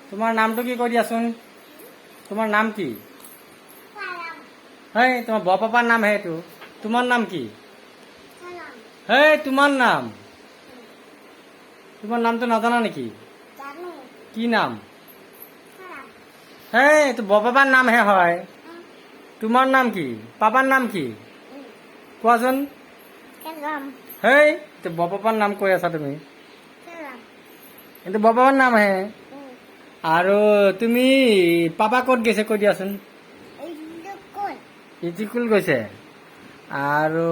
তোমাৰ নামটো কি কৈ দিয়াচোন। তোমাৰ নাম কি? হেই তোমাৰ বৰ পাপাৰ নাম হে এইটো। তোমাৰ নাম কি? হেই তোমাৰ নাম। তোমাৰ নামটো নাজানা নেকি? কি নাম? হেই এইটো বৰ পাপাৰ নামহে হয়। তোমাৰ নাম কি? পাপাৰ নাম কি? কোৱাচোন। হেই এইটো বৰ পাপাৰ নাম কৈ আছা তুমি। এইটো বৰ পাপাৰ নাম হে। আৰু তুমি পাপা ক'ত গৈছে কৈ দিয়াচোন। স্কুল গৈছে। আৰু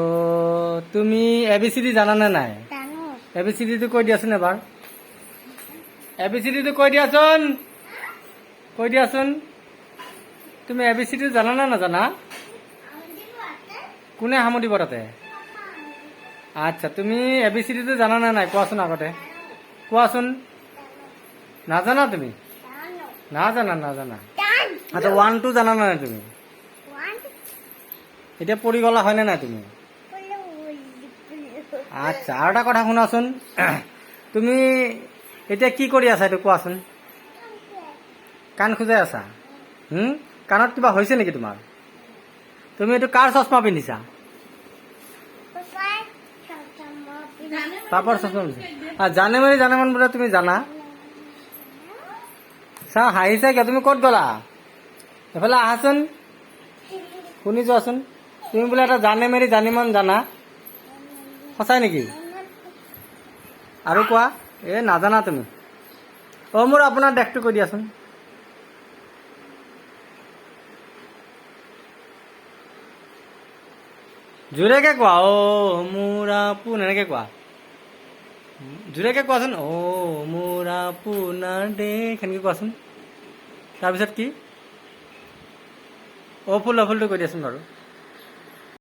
তুমি ABCD জানানে নাই? ABCDটো কৈ দিয়াচোন এবাৰ। ABCDটো কৈ দিয়াচোন। কৈ দিয়াচোন। তুমি ABCD জানানে নাজানা? কোনে হামো দিব তাতে? আচ্ছা তুমি ABCDটো জানানে নাই কোৱাচোন আগতে। কোৱাচোন। নাজানা তুমি? নাজানা। আচ্ছা 1 2 জানা নাই তুমি? এতিয়া পৰি গলা হয়নে নাই তুমি? আচ্ছা আৰু এটা কথা শুনাচোন। তুমি এতিয়া কি কৰি আছা এইটো কোৱাচোন। কাণ খোজাই আছা? কাণত কিবা হৈছে নেকি তোমাৰ? তুমি এইটো কাৰ চশমা পিন্ধিছা? পাপাৰ চশমা পিন্ধিছা। জানে মান বোলে তুমি জানা। চা হাঁহিছা কিয়? তুমি ক'ত গলা? এফালে আহাচোন। শুনি যোৱাচোন। তুমি বোলে এটা জানি মান জানা। সঁচাই নেকি? আৰু কোৱা। নাজানা তুমি। মোৰ আপোনাৰ দেশটো কৈ দিয়াচোন। জোৰেকে কোৱা। মোৰ আপোন এনেকে কোৱা। জোৰেকে কোৱাচোন। মোৰ আপোনাৰ দেশ এনেকে কোৱাচোন। তাৰপিছত কি? ফুলটো কৈ দিয়াচোন বাৰু।